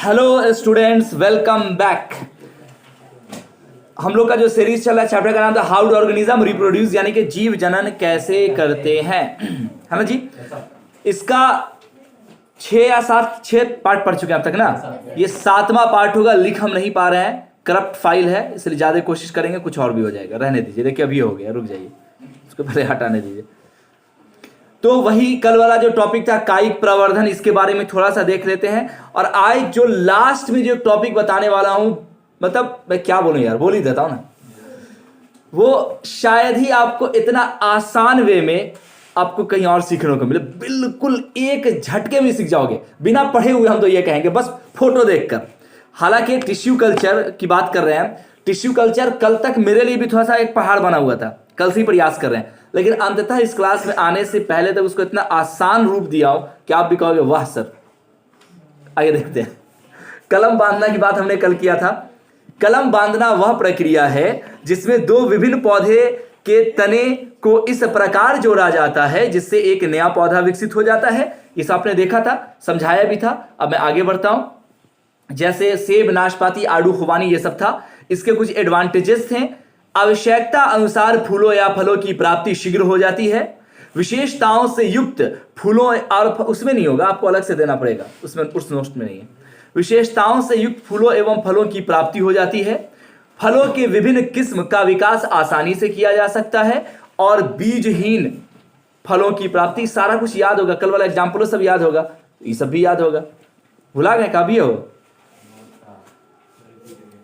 Hello students, welcome back. हम लोग का जो सीरीज चल रहा है, चैप्टर का नाम था हाउ डू ऑर्गेनिज्म रिप्रोड्यूस, यानी कि जीव जनन कैसे करते हैं, है ना जी। इसका 6 या 7 पार्ट पढ़ चुके हैं अब तक ना। ये 7वां पार्ट होगा। लिख हम नहीं पा रहे हैं, करप्ट फाइल है, इसलिए ज्यादा कोशिश करेंगे कुछ और भी हो जाएगा। रहने दीजिए, देखिए अभी हो गया, रुक जाइए, उसको पहले हटाने दीजिए। तो वही कल वाला जो टॉपिक था कायिक प्रवर्धन, इसके बारे में थोड़ा सा देख लेते हैं। और आज जो लास्ट में जो टॉपिक बताने वाला हूं, मतलब मैं क्या बोलूं यार, बोल ही देता हूं ना, वो शायद ही आपको इतना आसान वे में आपको कहीं और सीखने को मिले। बिल्कुल एक झटके में सीख जाओगे बिना पढ़े हुए, हम तो ये कहेंगे बस फोटो देखकर। हालांकि टिश्यू कल्चर की बात कर रहे हैं। टिश्यू कल्चर कल तक मेरे लिए भी थोड़ा सा एक पहाड़ बना हुआ था, कल से ही प्रयास कर रहे हैं, लेकिन अंततः इस क्लास में आने से पहले तक उसको इतना आसान रूप दिया हो कि आप भी कहोगे वाह सर। आइए देखते हैं। कलम बांधना की बात हमने कल किया था। कलम बांधना वह प्रक्रिया है जिसमें दो विभिन्न पौधे के तने को इस प्रकार जोड़ा जाता है जिससे एक नया पौधा विकसित हो जाता है। इस आपने देखा था, समझाया भी था। अब मैं आगे बढ़ता हूं। जैसे सेब, नाशपाती, आड़ू, खुबानी, ये सब था। इसके कुछ एडवांटेजेस थे। आवश्यकता अनुसार फूलों या फलों की प्राप्ति शीघ्र हो जाती है। विशेषताओं से युक्त फूलों और उसमें नहीं होगा, आपको अलग से देना पड़ेगा, उसमें उस नोट में नहीं है। विशेषताओं से युक्त फूलों एवं फलों की प्राप्ति हो जाती है। फलों के विभिन्न किस्म का विकास आसानी से किया जा सकता है और बीजहीन फलों की प्राप्ति। सारा कुछ याद होगा, कल वाला एग्जाम्पल सब याद होगा, ये सब भी याद होगा। भुला गए का भी हो।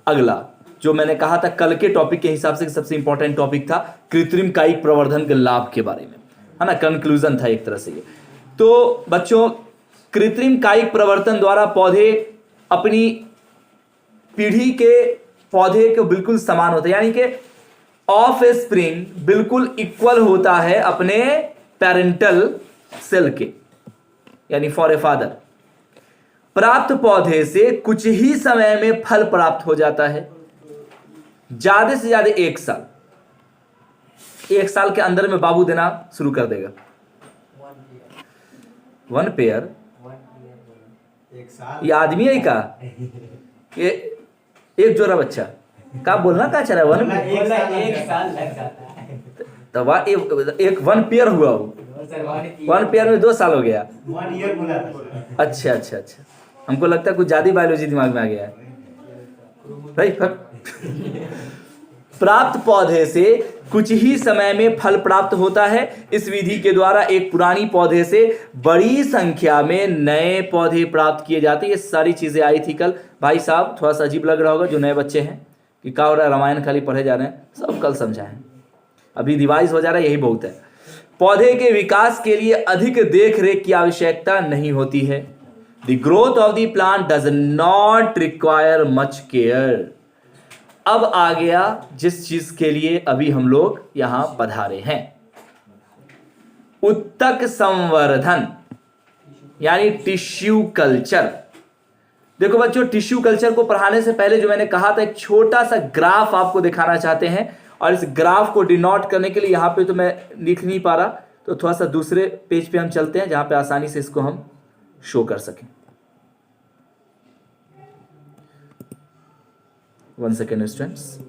अगला जो मैंने कहा था कल के टॉपिक के हिसाब से सबसे इंपॉर्टेंट टॉपिक था कृत्रिम कायिक प्रवर्धन के लाभ के बारे में, है ना। कंक्लूजन था एक तरह से ये। तो बच्चों, कृत्रिम कायिक प्रवर्तन द्वारा पौधे अपनी पीढ़ी के पौधे को बिल्कुल समान होते हैं, यानी कि ऑफ स्प्रिंग बिल्कुल इक्वल होता है अपने पेरेंटल सेल के, यानी फॉर ए फादर। प्राप्त पौधे से कुछ ही समय में फल प्राप्त हो जाता है, ज्यादा से ज्यादा 1 साल। 1 साल के अंदर में बाबू देना शुरू कर देगा। 1 पेयर, ये आदमी है का, ये एक जोड़ा बच्चा का बोलना का चला 1 साल लग जाता है। तो एक 1 पेयर हुआ, वो 1 पेयर में 2 साल हो गया। 1 ईयर बोला था। अच्छा, हमको लगता है कुछ ज्यादा बायोलॉजी दिमाग में आ गया है। प्राप्त पौधे से कुछ ही समय में फल प्राप्त होता है। इस विधि के द्वारा एक पुरानी पौधे से बड़ी संख्या में नए पौधे प्राप्त किए जाते हैं। ये सारी चीजें आई थी कल। भाई साहब थोड़ा सा अजीब लग रहा होगा जो नए बच्चे हैं कि क्या हो रहा है, रामायण खाली पढ़े जा रहे हैं, सब कल समझाएं। अभी रिवाइज हो जा रहा है, यही बहुत है। पौधे के विकास के लिए अधिक देख रेख की आवश्यकता नहीं होती है। The growth of the plant does not require much care. अब आ गया जिस चीज के लिए अभी हम लोग यहां पधारे हैं, उत्तक संवर्धन, यानी टिश्यू कल्चर। देखो बच्चों, टिश्यू कल्चर को पढ़ाने से पहले जो मैंने कहा था, एक छोटा सा ग्राफ आपको दिखाना चाहते हैं। और इस ग्राफ को डिनोट करने के लिए यहां पे तो मैं लिख नहीं पा रहा, तो थोड़ा सा दूसरे पेज पे हम चलते हैं जहां पे आसानी से इसको हम शो कर सकें। 1 सेकेंड स्टूडेंट्स।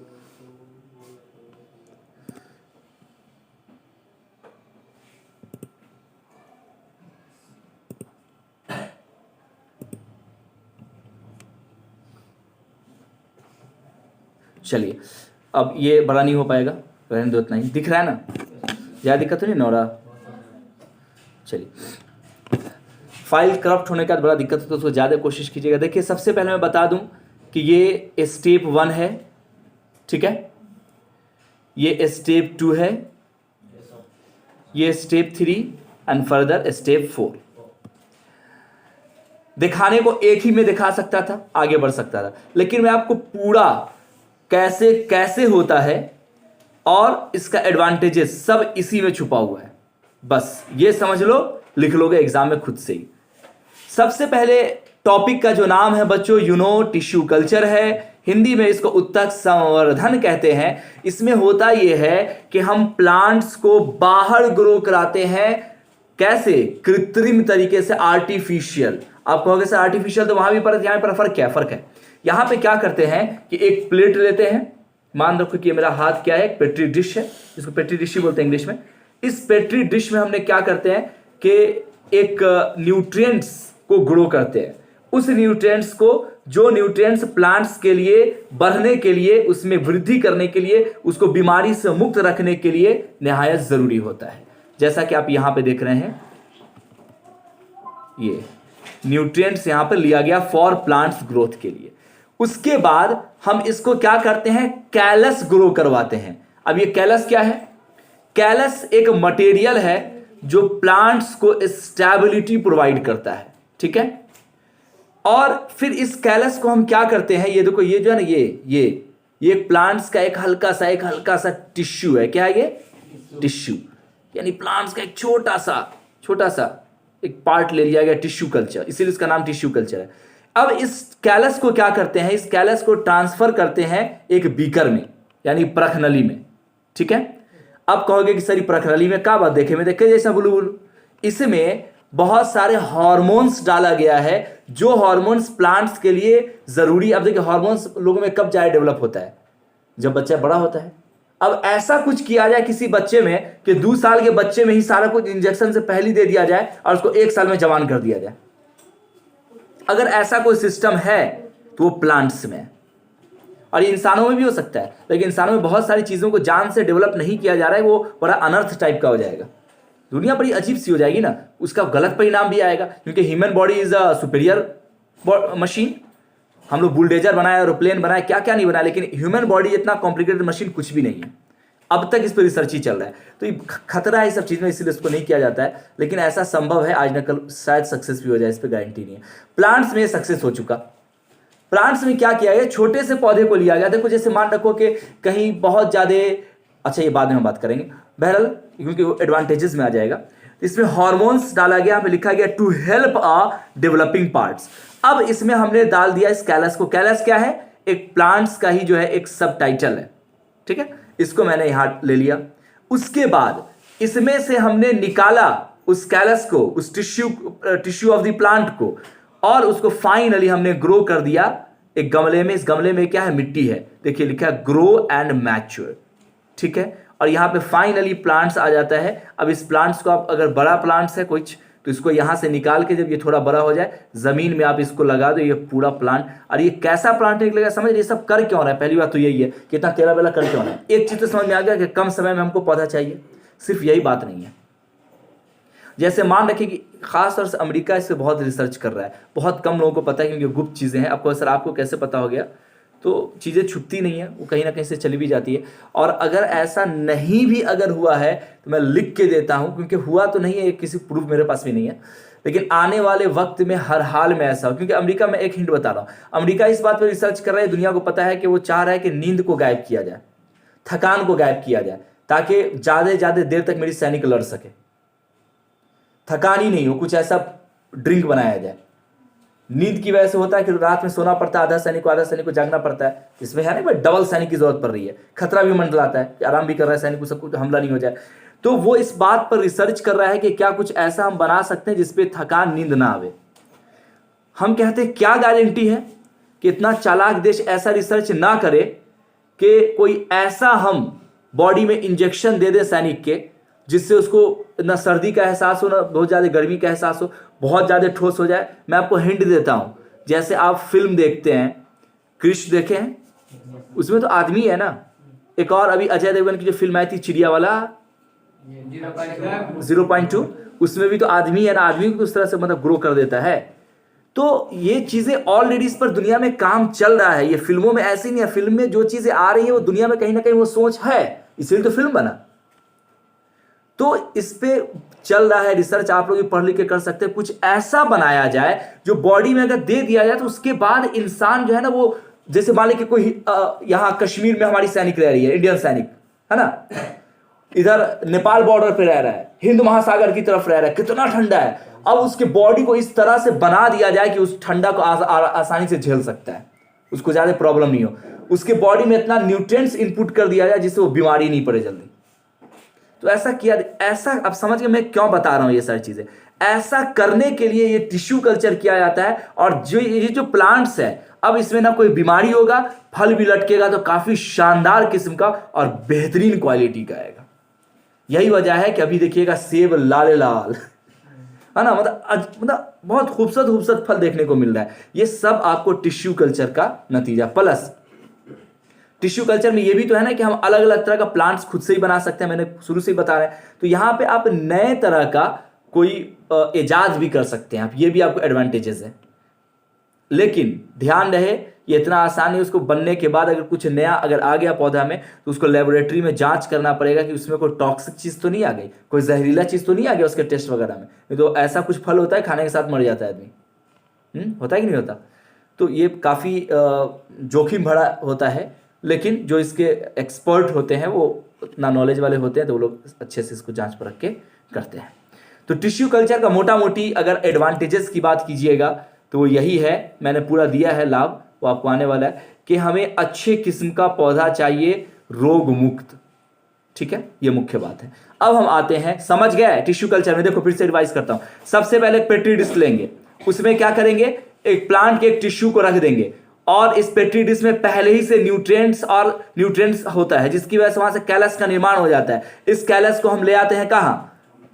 चलिए, अब ये बड़ा नहीं हो पाएगा, रहने दो, इतना ही दिख रहा है ना, ज्यादा दिक्कत तो नहीं नौरा। चलिए, फाइल करप्ट होने का बड़ा दिक्कत है तो उसको ज्यादा कोशिश कीजिएगा। देखिए, सबसे पहले मैं बता दूं कि ये स्टेप 1 है, ठीक है, ये स्टेप 2 है, ये स्टेप 3 एंड फर्दर स्टेप 4। दिखाने को एक ही में दिखा सकता था, आगे बढ़ सकता था, लेकिन मैं आपको पूरा कैसे कैसे होता है और इसका एडवांटेजेस सब इसी में छुपा हुआ है। बस ये समझ लो, लिख लोगे एग्जाम में खुद से ही। सबसे पहले टॉपिक का जो नाम है बच्चों, टिश्यू कल्चर है। हिंदी में इसको उत्तक संवर्धन कहते हैं। इसमें होता यह है कि हम प्लांट्स को बाहर ग्रो कराते हैं। कैसे? कृत्रिम तरीके से, आर्टिफिशियल। आप कहोगे सर आर्टिफिशियल तो वहां भी परत, यहाँ पर फर्क क्या है? फर्क है, यहाँ पे क्या करते हैं कि एक प्लेट लेते हैं, मान रखो कि मेरा हाथ क्या है, एक पेट्री डिश है, जिसको पेट्री डिश ही बोलते हैं इंग्लिश में। इस पेट्री डिश में हमने क्या करते हैं कि एक न्यूट्रिएंट्स को ग्रो करते हैं। उस न्यूट्रिएंट्स को, जो न्यूट्रिएंट्स प्लांट्स के लिए बढ़ने के लिए, उसमें वृद्धि करने के लिए, उसको बीमारी से मुक्त रखने के लिए निहायत जरूरी होता है। जैसा कि आप यहां पे देख रहे हैं, ये न्यूट्रिएंट्स यहां पर लिया गया फॉर प्लांट्स ग्रोथ के लिए। उसके बाद हम इसको क्या करते हैं, कैलस ग्रो करवाते हैं। अब ये कैलस क्या है? कैलस एक मटेरियल है जो प्लांट्स को स्टेबिलिटी प्रोवाइड करता है, ठीक है। और फिर इस कैलस को हम क्या करते हैं, ये देखो, ये जो है ना, ये प्लांट्स का एक हल्का सा टिश्यू है। क्या है ये? टिश्यू, यानी प्लांट्स का एक छोटा सा एक पार्ट ले लिया गया, टिश्यू कल्चर, इसीलिए इसका नाम टिश्यू कल्चर है। अब इस कैलस को क्या करते हैं, इस कैलस को ट्रांसफर करते हैं एक बीकर में, यानी प्रखनली में, ठीक है। अब कहोगे कि सर प्रखनली में क्या बात, देखे जैसा बुलू, इसमें बहुत सारे हार्मोन्स डाला गया है, जो हार्मोन्स प्लांट्स के लिए जरूरी। अब देखिए हार्मोन्स लोगों में कब जाए डेवलप होता है, जब बच्चा बड़ा होता है। अब ऐसा कुछ किया जाए किसी बच्चे में कि 2 साल के बच्चे में ही सारा कुछ इंजेक्शन से पहले दे दिया जाए और उसको 1 साल में जवान कर दिया जाए। अगर ऐसा कोई सिस्टम है तो वो प्लांट्स में है, और ये इंसानों में भी हो सकता है, लेकिन इंसानों में बहुत सारी चीजों को जान से डेवलप नहीं किया जा रहा है, वो बड़ा अनर्थ टाइप का हो जाएगा। दुनिया बड़ी अजीब सी हो जाएगी ना, उसका गलत परिणाम भी आएगा, क्योंकि human body is a superior machine. हम लोग बुलडोजर बनाए, एरोप्लेन बनाए, क्या क्या नहीं बनाया, लेकिन ह्यूमन बॉडी इतना कॉम्प्लिकेटेड मशीन कुछ भी नहीं है। अब तक इस पर रिसर्च ही चल रहा है, तो ये खतरा है सब चीज में, इसलिए इसको नहीं किया जाता है। लेकिन ऐसा संभव है, आज न कल शायद सक्सेस भी हो जाए, इस पर गारंटी नहीं है। प्लांट्स में सक्सेस हो चुका। प्लांट्स में क्या किया गया, छोटे से पौधे को लिया गया। देखो जैसे मान रखो कि कहीं बहुत ज्यादा, अच्छा ये बाद में हम बात करेंगे, बहरहाल क्योंकि वो एडवांटेजेस में आ जाएगा। इसमें हार्मोन्स डाला गया, यहाँ पे लिखा गया to help a developing parts. अब इसमें हमने डाल दिया इस कैलस को। कैलस क्या है? एक प्लांट्स का ही जो है एक सब टाइटल है, ठीक है। इसको मैंने यहां ले लिया। उसके बाद इसमें से हमने निकाला उस कैलस को, उस टिश्यू ऑफ द प्लांट को, और उसको फाइनली हमने ग्रो कर दिया एक गमले में। इस गमले में क्या है? मिट्टी है। देखिए लिखा है ग्रो एंड मैच्योर, ठीक है। और यहाँ पे फाइनली प्लांट्स आ जाता है। अब इस प्लांट्स को आप, अगर बड़ा प्लांट्स है कुछ, तो इसको यहाँ से निकाल के जब ये थोड़ा बड़ा हो जाए, जमीन में आप इसको लगा दो, ये पूरा प्लांट। और ये कैसा प्लांट निकलेगा, समझ ये सब कर क्यों रहा है? पहली बात तो यही है कि इतना तेरा बेला कर क्यों रहा है। एक चीज तो समझ में आ गया कि कम समय में हमको पौधा चाहिए, सिर्फ यही बात नहीं है। जैसे मान रखिए कि खास तौर से अमेरिका इस पर बहुत रिसर्च कर रहा है, बहुत कम लोगों को पता है, क्योंकि गुप्त चीजें हैं। आपको सर आपको कैसे पता हो गया? तो चीज़ें छुपती नहीं है, वो कहीं ना कहीं से चली भी जाती है। और अगर ऐसा नहीं भी अगर हुआ है तो मैं लिख के देता हूं, क्योंकि हुआ तो नहीं है, किसी प्रूफ मेरे पास भी नहीं है, लेकिन आने वाले वक्त में हर हाल में ऐसा हो। क्योंकि अमेरिका में एक हिंट बता रहा हूं, अमेरिका इस बात पर रिसर्च कर रहा है, दुनिया को पता है कि वो चाह रहा है कि नींद को गायब किया जाए, थकान को गायब किया जाए, ताकि ज्यादा देर तक मेरी सैनिक लड़ सके, थकान ही नहीं हो। कुछ ऐसा ड्रिंक बनाया जाए। नींद की वजह से होता है कि रात में सोना पड़ता है, आधा सैनिक को जागना पड़ता है। इसमें है ना भाई, डबल सैनिक की जरूरत पड़ रही है, खतरा भी मंडलाता है कि आराम भी कर रहा है सैनिक को, सब कुछ हमला नहीं हो जाए। तो वो इस बात पर रिसर्च कर रहा है कि क्या कुछ ऐसा हम बना सकते हैं जिसपे थकान, नींद ना आवे। हम कहते हैं क्या गारंटी है कि इतना चालाक देश ऐसा रिसर्च ना करे कि कोई ऐसा हम बॉडी में इंजेक्शन दे दे सैनिक के, जिससे उसको ना सर्दी का एहसास हो, ना बहुत ज़्यादा गर्मी का एहसास हो, बहुत ज़्यादा ठोस हो जाए। मैं आपको हिंट देता हूं, जैसे आप फिल्म देखते हैं, क्रिश देखे हैं, उसमें तो आदमी है ना। एक और अभी अजय देवगन की जो फिल्म आई थी चिड़िया वाला 0.2, उसमें भी तो आदमी है ना, आदमी को उस तरह से मतलब ग्रो कर देता है। तो ये चीजें ऑलरेडी इस पर दुनिया में काम चल रहा है, ये फिल्मों में ऐसी नहीं है। फिल्म में जो चीजें आ रही है वो दुनिया में कहीं ना कहीं वो सोच है, इसलिए तो फिल्म बना। तो इस पे चल रहा है रिसर्च, आप लोग पढ़ लिख के कर सकते हैं। कुछ ऐसा बनाया जाए जो बॉडी में अगर दे दिया जाए तो उसके बाद इंसान जो है ना, वो जैसे मान लीजिए कोई यहाँ कश्मीर में हमारी सैनिक रह रही है, इंडियन सैनिक है ना, इधर नेपाल बॉर्डर पे रह रहा है, हिंद महासागर की तरफ रह रहा है, कितना ठंडा है। अब उसके बॉडी को इस तरह से बना दिया जाए कि उस ठंडा को आसानी से झेल सकता है, उसको ज्यादा प्रॉब्लम नहीं हो। उसके बॉडी में इतना न्यूट्रिएंट्स इनपुट कर दिया जाए जिससे वो बीमारी नहीं पड़े जल्दी। तो ऐसा किया, ऐसा अब समझ के मैं क्यों बता रहा हूं ये सारी चीजें। ऐसा करने के लिए ये टिश्यू कल्चर किया जाता है। और ये जो प्लांट्स है, अब इसमें ना कोई बीमारी होगा, फल भी लटकेगा तो काफी शानदार किस्म का और बेहतरीन क्वालिटी का आएगा। यही वजह है कि अभी देखिएगा सेब लाल लाल है ना, मतलब बहुत खूबसूरत खूबसूरत फल देखने को मिल रहा है। ये सब आपको टिश्यू कल्चर का नतीजा। प्लस टिश्यू कल्चर में ये भी तो है ना कि हम अलग अलग तरह का प्लांट्स खुद से ही बना सकते हैं, मैंने शुरू से ही बता रहे हैं। तो यहां पे आप नए तरह का कोई इजाद भी कर सकते हैं आप, ये भी आपको एडवांटेजेस है। लेकिन ध्यान रहे ये इतना आसान है, उसको बनने के बाद अगर कुछ नया अगर आ गया पौधा में तो उसको लेबोरेटरी में जांच करना पड़ेगा कि उसमें कोई टॉक्सिक चीज तो नहीं आ गई, कोई जहरीला चीज तो नहीं आ गया उसके टेस्ट वगैरह में। नहीं तो ऐसा कुछ फल होता है खाने के साथ मर जाता है आदमी। होता है कि नहीं होता? तो ये काफी जोखिम भरा होता है, लेकिन जो इसके एक्सपर्ट होते हैं वो उतना नॉलेज वाले होते हैं तो वो लोग अच्छे से इसको जांच परख के करते हैं। तो टिश्यू कल्चर का मोटा मोटी अगर एडवांटेजेस की बात कीजिएगा तो वो यही है, मैंने पूरा दिया है लाभ, वो आपको आने वाला है कि हमें अच्छे किस्म का पौधा चाहिए, रोग मुक्त। ठीक है, ये मुख्य बात है। अब हम आते हैं, समझ गए टिश्यू कल्चर में? देखो फिर से एडवाइस करता हूं, सबसे पहले एक पेट्री डिश लेंगे, उसमें क्या करेंगे, एक प्लांट के एक टिश्यू को रख देंगे और इस पेट्री डिश में पहले ही से न्यूट्रिएंट्स होता है, जिसकी वजह से वहां से कैलस का निर्माण हो जाता है। इस कैलस को हम ले आते हैं कहां,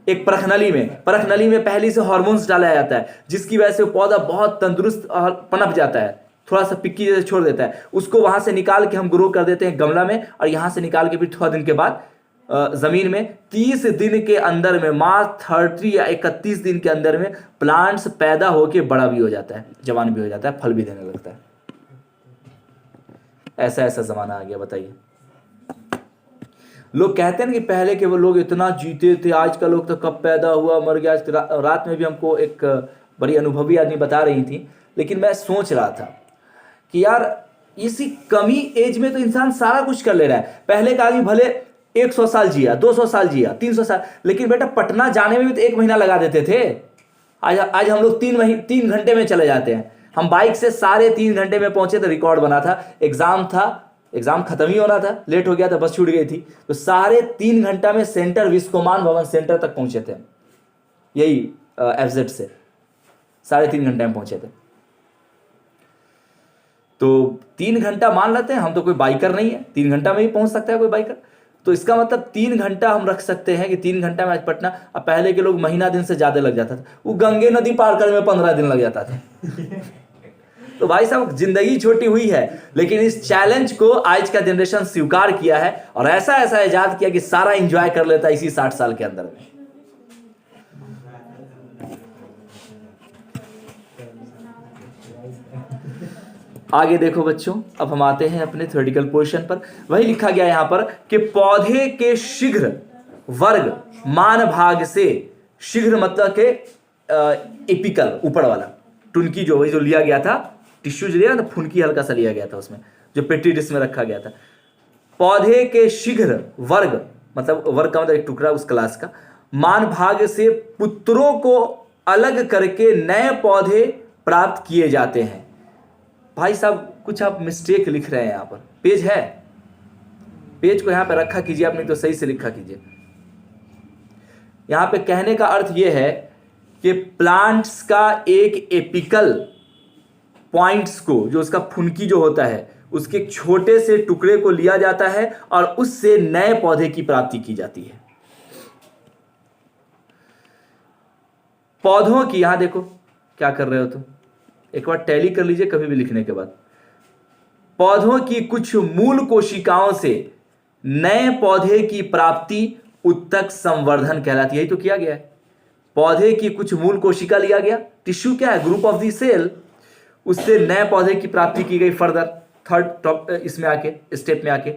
एक परखनली में। परखनली में पहले से हार्मोन्स डाला जाता है, जिसकी वजह से पौधा बहुत तंदुरुस्त और पनप जाता है, थोड़ा सा पिक्की जैसे छोड़ देता है। उसको वहां से निकाल के हम ग्रो कर देते हैं गमला में, और यहां से निकाल के फिर थोड़ा दिन के बाद जमीन में 30 दिन के अंदर में, मात्र 30 या 31 दिन के अंदर में प्लांट्स पैदा होके बड़ा भी हो जाता है, जवान भी हो जाता है, फल भी देने लगता है। ऐसा ऐसा जमाना आ गया, बताइए। लोग कहते हैं ना कि पहले के वो लोग इतना जीते थे, आज का लोग तो कब पैदा हुआ मर गया। रात में भी हमको एक बड़ी अनुभवी आदमी बता रही थी, लेकिन मैं सोच रहा था कि यार इसी कमी एज में तो इंसान सारा कुछ कर ले रहा है। पहले का आदमी भले 100 साल जिया, 200 साल जिया, 300 साल, लेकिन बेटा पटना जाने में भी तो 1 महीना लगा देते थे। आज हम लोग 3 घंटे में चले जाते हैं। हम बाइक से 3.5 घंटे में पहुंचे तो रिकॉर्ड बना था। एग्जाम खत्म ही होना था, लेट हो गया था, बस छूट गई थी, तो 3.5 घंटा में सेंटर विस्कोमान भवन सेंटर तक पहुंचे थे। यही एफजेड से 3.5 घंटे में पहुंचे थे। तो 3 घंटा मान लेते हैं, हम तो कोई बाइकर नहीं है, 3 घंटा में ही पहुंच सकता है कोई बाइकर। तो इसका मतलब 3 घंटा हम रख सकते हैं कि 3 घंटा में आज पटना। अब पहले के लोग महीना दिन से ज्यादा लग जाता था, वो गंगे नदी पार करने में 15 दिन लग जाता था। तो भाई साहब जिंदगी छोटी हुई है, लेकिन इस चैलेंज को आज का जनरेशन स्वीकार किया है और ऐसा ऐसा इजाद किया कि सारा एंजॉय कर लेता है इसी 60 साल के अंदर में। आगे देखो बच्चों, अब हम आते हैं अपने थ्योरेटिकल पोर्शन पर। वही लिखा गया यहां पर कि पौधे के शीघ्र वर्ग मान भाग से, शीघ्र मतलब के एपिकल ऊपर वाला टुनकी जो लिया गया था, टिश्यू जो लिया था, फुनकी हल्का सा लिया गया था उसमें, जो पेट्री डिश में रखा गया था। पौधे के शीघ्र वर्ग मतलब वर्ग का मतलब एक टुकड़ा उस क्लास का, मान भाग से पुत्रों को अलग करके नए पौधे प्राप्त किए जाते हैं। भाई साहब कुछ आप मिस्टेक लिख रहे हैं, यहां पर पेज है, पेज को यहां पर रखा कीजिए, आप नहीं तो सही से लिखा कीजिए। यहां पे कहने का अर्थ यह है कि प्लांट्स का एक एपिकल पॉइंट्स को, जो उसका फुनकी जो होता है, उसके एक छोटे से टुकड़े को लिया जाता है और उससे नए पौधे की प्राप्ति की जाती है। पौधों की, यहां देखो क्या कर रहे हो तुम, एक बार टैली कर लीजिए कभी भी लिखने के बाद। पौधों की कुछ मूल कोशिकाओं से नए पौधे की प्राप्ति उत्तक संवर्धन कहलाती है। यही तो किया गया है। पौधे की कुछ मूल कोशिका लिया गया, टिश्यू क्या है, ग्रुप ऑफ दी सेल, उससे नए पौधे की प्राप्ति की गई। फर्दर थर्ड इसमें आके स्टेप में आके,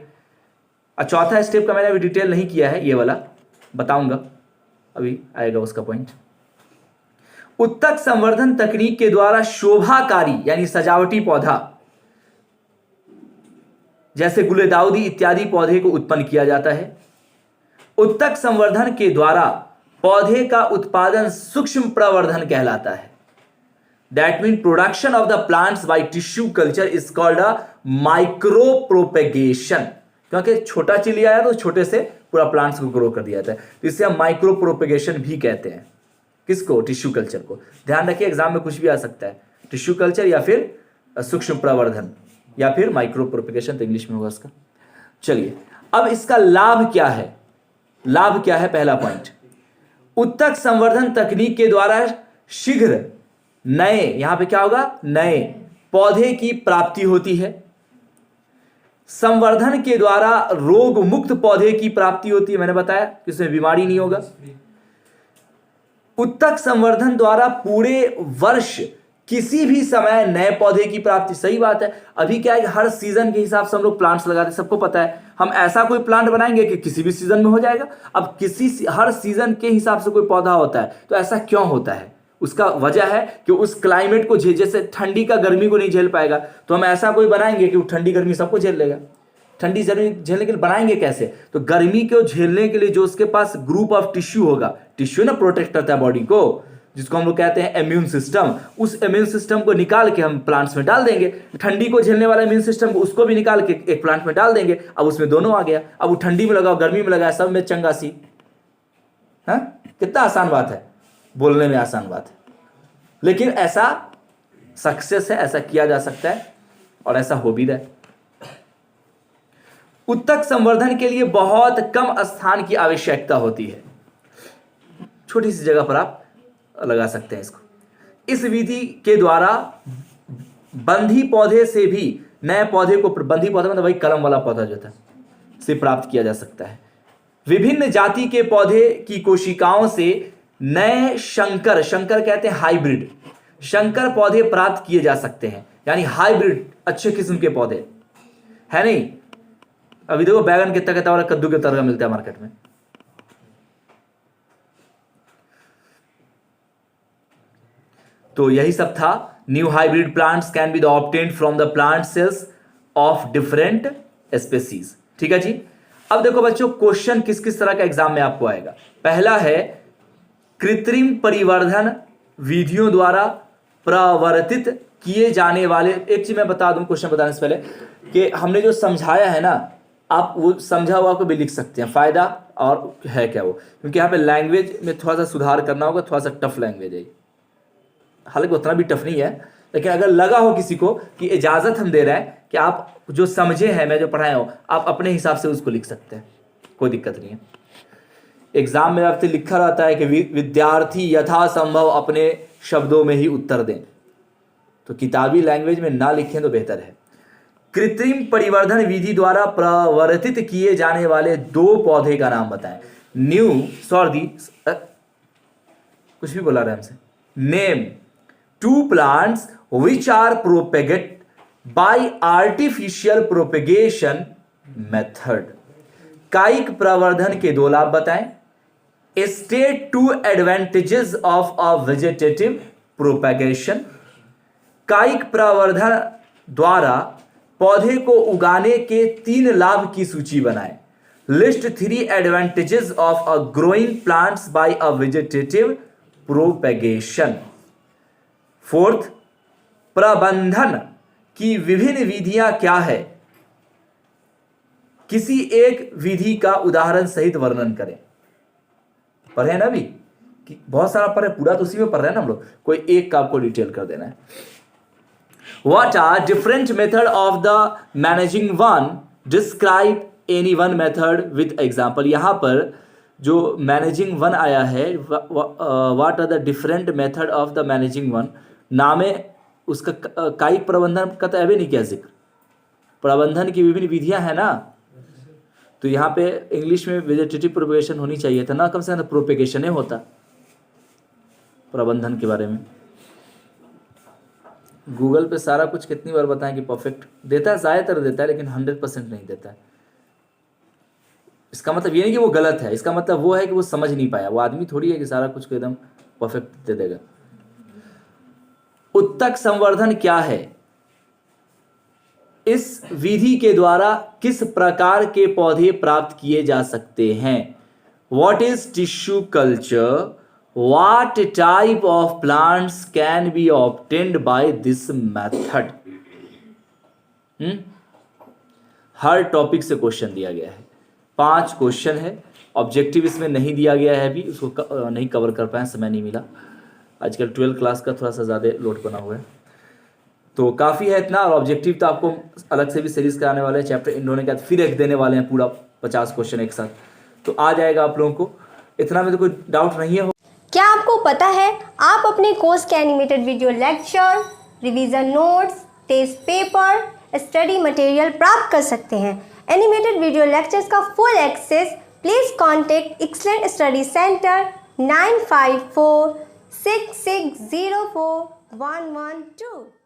और चौथा स्टेप का मैंने अभी डिटेल नहीं किया है, ये वाला बताऊंगा, अभी आएगा उसका पॉइंट। उत्तक संवर्धन तकनीक के द्वारा शोभाकारी यानी सजावटी पौधा जैसे गुलदाउदी इत्यादि पौधे को उत्पन्न किया जाता है। उत्तक संवर्धन के द्वारा पौधे का उत्पादन सूक्ष्म प्रवर्धन कहलाता है। That mean production of the plants by tissue culture is called a micro propagation, क्योंकि छोटा चीज लिया है तो छोटे से पूरा प्लांट्स को ग्रो कर दिया जाता है, तो इसे हम माइक्रो प्रोपेगेशन भी कहते हैं। किसको? टिश्यू कल्चर को। ध्यान रखिए एग्जाम में कुछ भी आ सकता है, टिश्यू कल्चर या फिर सूक्ष्म प्रवर्धन या फिर माइक्रो प्रोपेगेशन, तो इंग्लिश में होगा इसका। चलिए अब इसका लाभ क्या है? लाभ क्या है? पहला पॉइंट, उत्तक संवर्धन तकनीक के द्वारा शीघ्र नए, यहां पे क्या होगा? नए पौधे की प्राप्ति होती है। संवर्धन के द्वारा रोग मुक्त पौधे की प्राप्ति होती है, मैंने बताया कि उसमें बीमारी नहीं होगा। उत्तक संवर्धन द्वारा पूरे वर्ष किसी भी समय नए पौधे की प्राप्ति। सही बात है। अभी क्या है कि हर सीजन के हिसाब से हम लोग प्लांट्स लगाते हैं, सबको पता है। हम ऐसा कोई प्लांट बनाएंगे कि किसी भी सीजन में हो जाएगा। अब हर सीजन के हिसाब से कोई पौधा होता है, तो ऐसा क्यों होता है? उसका वजह है कि उस क्लाइमेट को जैसे ठंडी का गर्मी को नहीं झेल पाएगा, तो हम ऐसा कोई बनाएंगे कि वो ठंडी गर्मी सबको झेल लेगा। ठंडी गर्मी झेलने के लिए बनाएंगे कैसे? तो गर्मी को झेलने के लिए जो उसके पास ग्रुप ऑफ टिश्यू होगा, टिश्यू ना प्रोटेक्ट करता है बॉडी को, जिसको हम लोग कहते हैं इम्यून सिस्टम, उस इम्यून सिस्टम को निकाल के हम प्लांट्स में डाल देंगे। ठंडी को झेलने वाला इम्यून सिस्टम को उसको भी निकाल के एक प्लांट में डाल देंगे। अब उसमें दोनों आ गया। अब वो ठंडी में लगाओ, गर्मी में लगाया, सब में चंगासी। हाँ, कितना आसान बात है, बोलने में आसान बात है, लेकिन ऐसा सक्सेस है, ऐसा किया जा सकता है और ऐसा हो भी रहा है। उत्तक संवर्धन के लिए बहुत कम स्थान की आवश्यकता होती है, छोटी सी जगह पर आप लगा सकते हैं इसको। इस विधि के द्वारा बंधी पौधे से भी नए पौधे को, बंधी पौधा मतलब वही कलम वाला पौधा जो था, से प्राप्त किया जा सकता है। विभिन्न जाति के पौधे की कोशिकाओं से नए शंकर, शंकर कहते हैं हाइब्रिड, शंकर पौधे प्राप्त किए जा सकते हैं। यानी हाइब्रिड अच्छे किस्म के पौधे है नहीं। अभी देखो बैगन कितना कितना और कद्दू के तरह मिलता है मार्केट में। तो यही सब था। New hybrid plants can be the obtained from the plant cells of different species. ठीक है जी। अब देखो बच्चों, क्वेश्चन किस किस तरह का एग्जाम में आपको आएगा। पहला है कृत्रिम परिवर्धन विधियों द्वारा प्रवर्तित किए जाने वाले। एक चीज मैं बता दूं क्वेश्चन बताने से पहले, कि हमने जो समझाया है ना, आप वो समझा हुआ को भी लिख सकते हैं, फायदा और है क्या वो, क्योंकि यहाँ पे लैंग्वेज में थोड़ा सा सुधार करना होगा, थोड़ा सा टफ लैंग्वेज है। हालांकि उतना भी टफ नहीं है, लेकिन अगर लगा हो किसी को कि इजाजत हम दे रहे हैं कि आप जो समझे हैं, मैं जो पढ़ाया हूं, आप अपने हिसाब से उसको लिख सकते हैं, कोई दिक्कत नहीं है। एग्जाम में आपसे लिखा रहता है कि विद्यार्थी यथासंभव अपने शब्दों में ही उत्तर दें, तो किताबी लैंग्वेज में ना लिखें तो बेहतर है। कृत्रिम परिवर्धन विधि द्वारा प्रवर्तित किए जाने वाले दो पौधे का नाम बताएं। कुछ भी बोला रहे हमसे। Name two plants which are propagated by artificial propagation method। कायिक प्रवर्धन के दो लाभ बताएं। State two advantages of a vegetative propagation। कायिक प्रवर्धन द्वारा पौधे को उगाने के 3 लाभ की सूची बनाएं। List 3 advantages of a growing plants by a vegetative propagation। 4th, प्रबंधन की विभिन्न विधियां क्या है, किसी एक विधि का उदाहरण सहित वर्णन करें। पढ़े ना अभी कि बहुत सारा पढ़े, पूरा तो उसी में पढ़ रहे हैं ना हम लोग, कोई एक का आपको डिटेल कर देना है। What are different method of the managing one? Describe any one method with example। यहां पर जो मैनेजिंग वन आया है, what are the different method of the managing one, नाम है उसका। कायिक प्रबंधन का तो अभी नहीं किया जिक्र, प्रबंधन की विभिन्न विधियां है ना, तो यहाँ पे इंग्लिश में वेजिटेटिव प्रोपेगेशन होनी चाहिए था ना, कम से कम प्रोपेगेशन होता प्रबंधन के बारे में। गूगल पे सारा कुछ कितनी बार बताएं कि परफेक्ट देता है, ज़्यादातर देता है, लेकिन 100% नहीं देता है। इसका मतलब ये नहीं कि वो गलत है, इसका मतलब वो है कि वो समझ नहीं पाया। वो आदमी थोड़ी है कि सारा कुछ को एकदम परफेक्ट दे देगा। उत्तक संवर्धन क्या है? इस विधि के द्वारा किस प्रकार के पौधे प्राप्त किए जा सकते हैं? What is tissue culture? What type of plants can be obtained by this method? Her topic से क्वेश्चन दिया गया है, 5 क्वेश्चन है, ऑब्जेक्टिव इसमें नहीं दिया गया है, अभी उसको नहीं कवर कर पाए, समय नहीं मिला। आजकल 12th क्लास का थोड़ा सा ज़्यादा लोड बना हुआ है, तो काफ़ी है इतना। और ऑब्जेक्टिव तो आपको अलग से भी सीरीज़ कराने वाले हैं, चैप्टर इन होने के बाद फिर एक देने वाले हैं पूरा 50 क्वेश्चन एक साथ, तो आ जाएगा आप लोगों को, इतना में तो कोई डाउट नहीं है। क्या आपको पता है आप अपने कोर्स के animated video lecture, revision notes, test paper, study material प्राप्त कर सकते हैं। एनिमेटेड वीडियो लेक्चर्स का full access please contact excellent study centre 9546604112।